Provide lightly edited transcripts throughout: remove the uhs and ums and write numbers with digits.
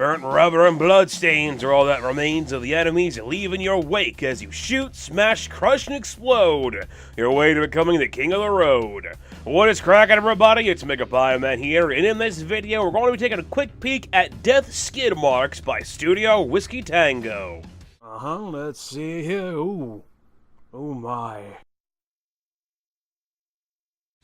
Burnt rubber and bloodstains are all that remains of the enemies you leave in your wake as you shoot, smash, crush, and explode your way to becoming the king of the road. What is cracking, everybody? It's Man here, and in this video we're going to be taking a quick peek at Death Skid Marks by Studio Whiskey Tango. Let's see here. Ooh. Oh my.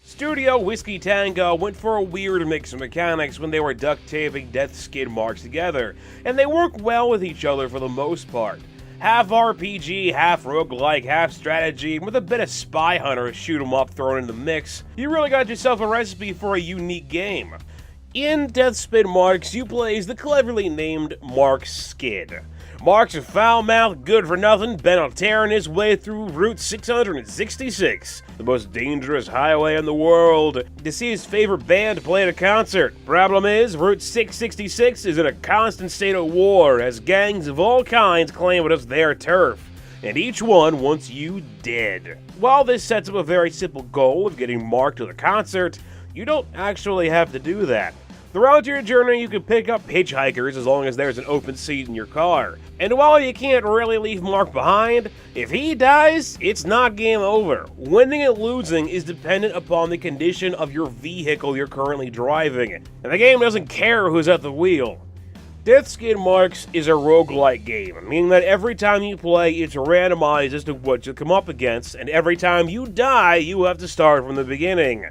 Studio Whiskey Tango went for a weird mix of mechanics when they were duct taping Death Skid Marks together, and they work well with each other for the most part. Half RPG, half roguelike, half strategy, and with a bit of Spy Hunter shoot 'em up thrown in the mix, you really got yourself a recipe for a unique game. In Death Skid Marks, you play as the cleverly named Mark Skid. Mark's a foul-mouthed, good-for-nothing, bent on tearing his way through Route 666, the most dangerous highway in the world, to see his favorite band play at a concert. Problem is, Route 666 is in a constant state of war, as gangs of all kinds claim it as their turf, and each one wants you dead. While this sets up a very simple goal of getting Mark to the concert, you don't actually have to do that. Throughout your journey, you can pick up hitchhikers as long as there's an open seat in your car. And while you can't really leave Mark behind, if he dies, it's not game over. Winning and losing is dependent upon the condition of your vehicle you're currently driving, and the game doesn't care who's at the wheel. Death Skid Marks is a roguelike game, meaning that every time you play, it's randomized as to what you come up against, and every time you die, you have to start from the beginning.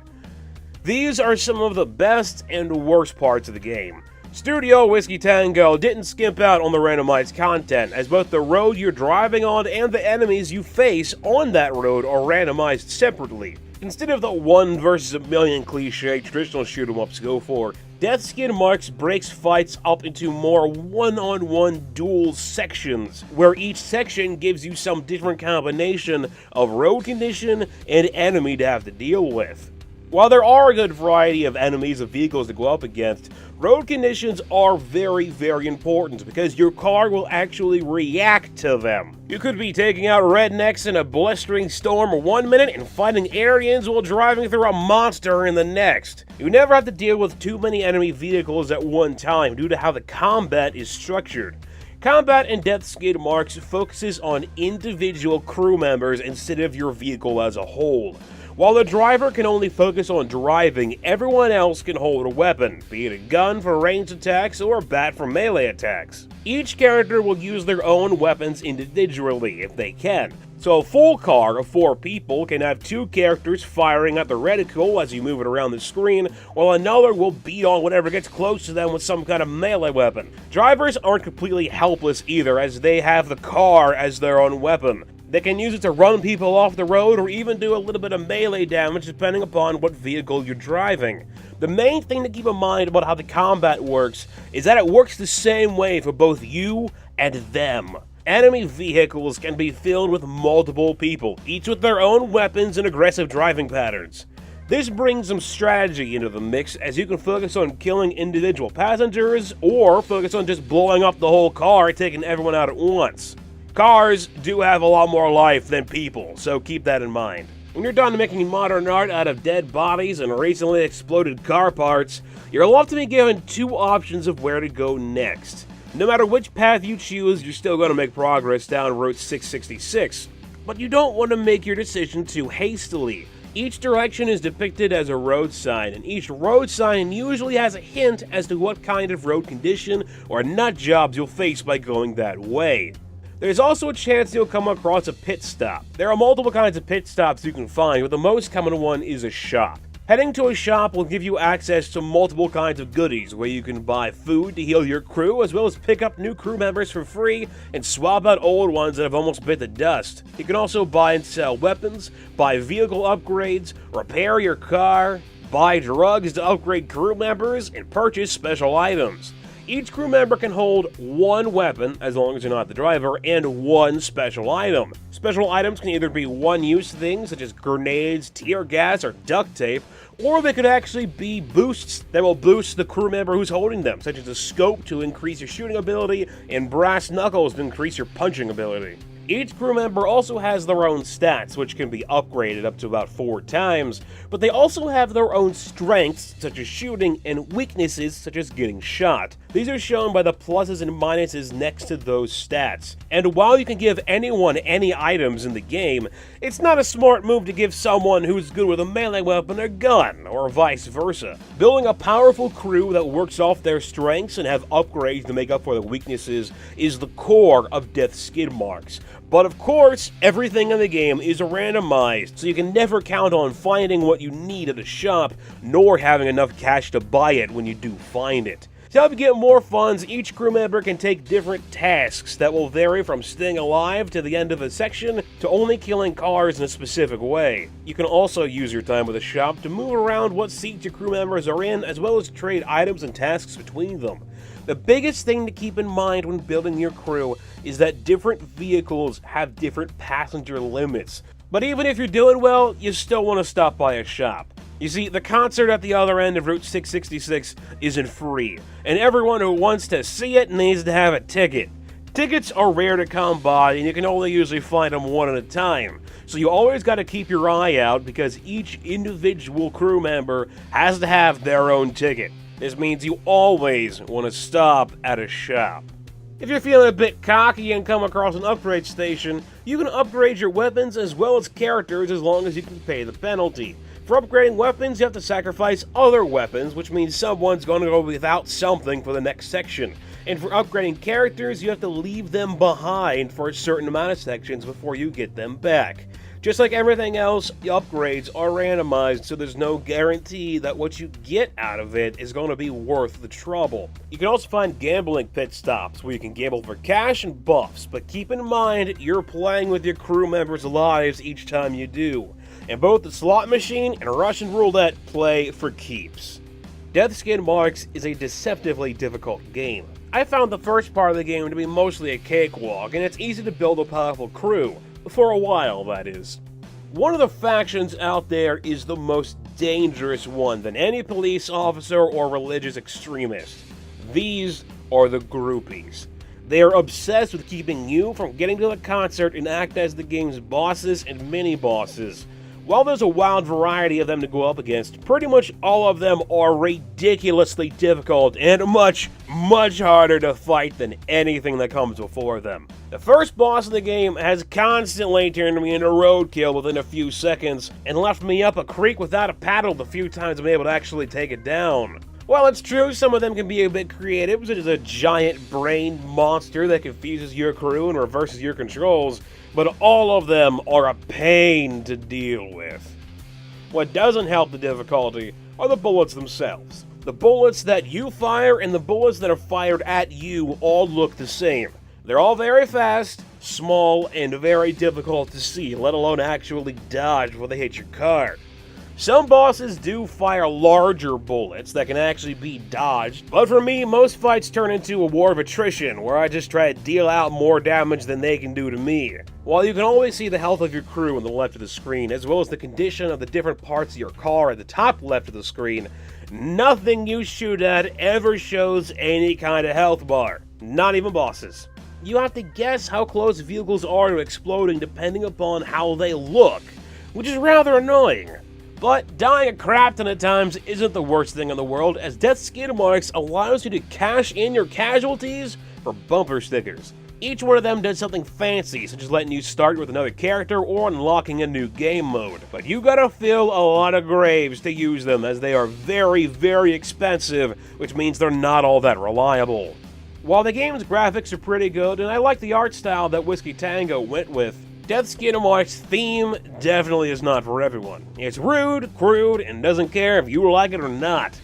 These are some of the best and worst parts of the game. Studio Whiskey Tango didn't skimp out on the randomized content, as both the road you're driving on and the enemies you face on that road are randomized separately. Instead of the 1 versus a million cliche traditional shoot-em-ups go for, Death Skid Marks breaks fights up into more one-on-one duel sections, where each section gives you some different combination of road condition and enemy to have to deal with. While there are a good variety of enemies and vehicles to go up against, road conditions are very, very important because your car will actually react to them. You could be taking out rednecks in a blistering storm 1 minute and fighting Aryans while driving through a monster in the next. You never have to deal with too many enemy vehicles at one time due to how the combat is structured. Combat in Death Skid Marks focuses on individual crew members instead of your vehicle as a whole. While the driver can only focus on driving, everyone else can hold a weapon, be it a gun for ranged attacks or a bat for melee attacks. Each character will use their own weapons individually if they can, so a full car of 4 people can have 2 characters firing at the reticle as you move it around the screen, while another will beat on whatever gets close to them with some kind of melee weapon. Drivers aren't completely helpless either, as they have the car as their own weapon. They can use it to run people off the road or even do a little bit of melee damage depending upon what vehicle you're driving. The main thing to keep in mind about how the combat works is that it works the same way for both you and them. Enemy vehicles can be filled with multiple people, each with their own weapons and aggressive driving patterns. This brings some strategy into the mix, as you can focus on killing individual passengers or focus on just blowing up the whole car, taking everyone out at once. Cars do have a lot more life than people, so keep that in mind. When you're done making modern art out of dead bodies and recently exploded car parts, you're left to be given 2 options of where to go next. No matter which path you choose, you're still going to make progress down Route 666, but you don't want to make your decision too hastily. Each direction is depicted as a road sign, and each road sign usually has a hint as to what kind of road condition or nut jobs you'll face by going that way. There's also a chance you'll come across a pit stop. There are multiple kinds of pit stops you can find, but the most common one is a shop. Heading to a shop will give you access to multiple kinds of goodies, where you can buy food to heal your crew, as well as pick up new crew members for free and swap out old ones that have almost bit the dust. You can also buy and sell weapons, buy vehicle upgrades, repair your car, buy drugs to upgrade crew members, and purchase special items. Each crew member can hold 1 weapon, as long as you're not the driver, and 1 special item. Special items can either be one-use things, such as grenades, tear gas, or duct tape, or they could actually be boosts that will boost the crew member who's holding them, such as a scope to increase your shooting ability, and brass knuckles to increase your punching ability. Each crew member also has their own stats, which can be upgraded up to about 4 times, but they also have their own strengths, such as shooting, and weaknesses, such as getting shot. These are shown by the pluses and minuses next to those stats. And while you can give anyone any items in the game, it's not a smart move to give someone who's good with a melee weapon a gun, or vice versa. Building a powerful crew that works off their strengths and have upgrades to make up for the weaknesses is the core of Death's skid marks. But of course, everything in the game is randomized, so you can never count on finding what you need at the shop, nor having enough cash to buy it when you do find it. To help you get more funds, each crew member can take different tasks that will vary from staying alive to the end of a section to only killing cars in a specific way. You can also use your time with the shop to move around what seats your crew members are in, as well as trade items and tasks between them. The biggest thing to keep in mind when building your crew is that different vehicles have different passenger limits. But even if you're doing well, you still want to stop by a shop. You see, the concert at the other end of Route 666 isn't free, and everyone who wants to see it needs to have a ticket. Tickets are rare to come by, and you can only usually find them one at a time. So you always got to keep your eye out, because each individual crew member has to have their own ticket. This means you always want to stop at a shop. If you're feeling a bit cocky and come across an upgrade station, you can upgrade your weapons as well as characters as long as you can pay the penalty. For upgrading weapons, you have to sacrifice other weapons, which means someone's going to go without something for the next section. And for upgrading characters, you have to leave them behind for a certain amount of sections before you get them back. Just like everything else, the upgrades are randomized, so there's no guarantee that what you get out of it is going to be worth the trouble. You can also find gambling pit stops where you can gamble for cash and buffs, but keep in mind you're playing with your crew members' lives each time you do. And both the slot machine and Russian roulette play for keeps. Death Skid Marks is a deceptively difficult game. I found the first part of the game to be mostly a cakewalk, and it's easy to build a powerful crew. For a while, that is. One of the factions out there is the most dangerous one than any police officer or religious extremist. These are the groupies. They are obsessed with keeping you from getting to the concert and act as the game's bosses and mini-bosses. While there's a wild variety of them to go up against, pretty much all of them are ridiculously difficult and much, much harder to fight than anything that comes before them. The first boss of the game has constantly turned me into roadkill within a few seconds and left me up a creek without a paddle the few times I'm able to actually take it down. While it's true some of them can be a bit creative, such as a giant brain monster that confuses your crew and reverses your controls, but all of them are a pain to deal with. What doesn't help the difficulty are the bullets themselves. The bullets that you fire and the bullets that are fired at you all look the same. They're all very fast, small, and very difficult to see, let alone actually dodge before they hit your car. Some bosses do fire larger bullets that can actually be dodged, but for me, most fights turn into a war of attrition, where I just try to deal out more damage than they can do to me. While you can always see the health of your crew on the left of the screen, as well as the condition of the different parts of your car at the top left of the screen, nothing you shoot at ever shows any kind of health bar, not even bosses. You have to guess how close vehicles are to exploding depending upon how they look, which is rather annoying. But dying a crap ton of times isn't the worst thing in the world, as Death Skid Marks allows you to cash in your casualties for bumper stickers. Each one of them does something fancy, such as letting you start with another character or unlocking a new game mode. But you gotta fill a lot of graves to use them, as they are very, very expensive, which means they're not all that reliable. While the game's graphics are pretty good, and I like the art style that Whiskey Tango went with, Death Skid Marks' theme definitely is not for everyone. It's rude, crude, and doesn't care if you like it or not.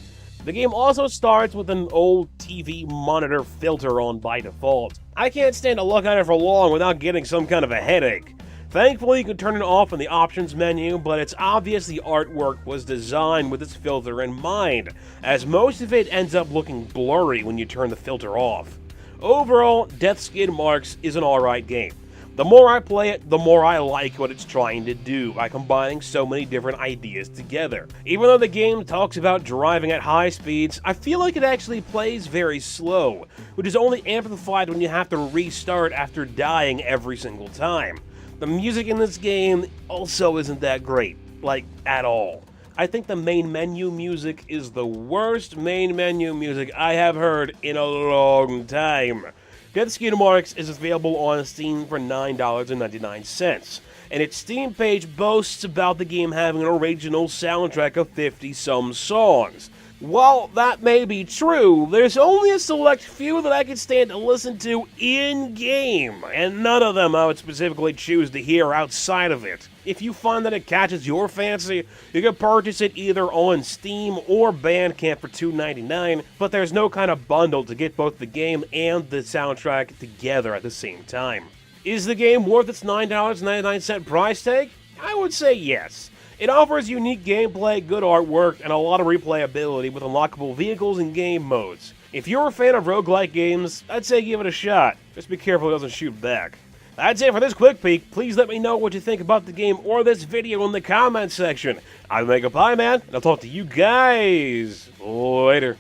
The game also starts with an old TV monitor filter on by default. I can't stand to look at it for long without getting some kind of a headache. Thankfully, you can turn it off in the options menu, but it's obvious the artwork was designed with this filter in mind, as most of it ends up looking blurry when you turn the filter off. Overall, Death Skid Marks is an alright game. The more I play it, the more I like what it's trying to do by combining so many different ideas together. Even though the game talks about driving at high speeds, I feel like it actually plays very slow, which is only amplified when you have to restart after dying every single time. The music in this game also isn't that great, like, at all. I think the main menu music is the worst main menu music I have heard in a long time. Death Skid Marks is available on Steam for $9.99, and its Steam page boasts about the game having an original soundtrack of 50-some songs. While that may be true, there's only a select few that I can stand to listen to in-game, and none of them I would specifically choose to hear outside of it. If you find that it catches your fancy, you can purchase it either on Steam or Bandcamp for $2.99, but there's no kind of bundle to get both the game and the soundtrack together at the same time. Is the game worth its $9.99 price tag? I would say yes. It offers unique gameplay, good artwork, and a lot of replayability with unlockable vehicles and game modes. If you're a fan of roguelike games, I'd say give it a shot. Just be careful it doesn't shoot back. That's it for this quick peek. Please let me know what you think about the game or this video in the comments section. I'm Mega Pie Man, and I'll talk to you guys later.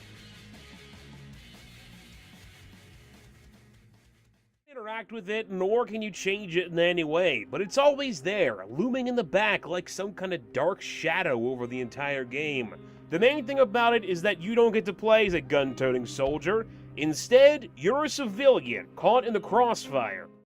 Interact with it, nor can you change it in any way, but it's always there, looming in the back like some kind of dark shadow over the entire game. The main thing about it is that you don't get to play as a gun-toting soldier. Instead, you're a civilian caught in the crossfire.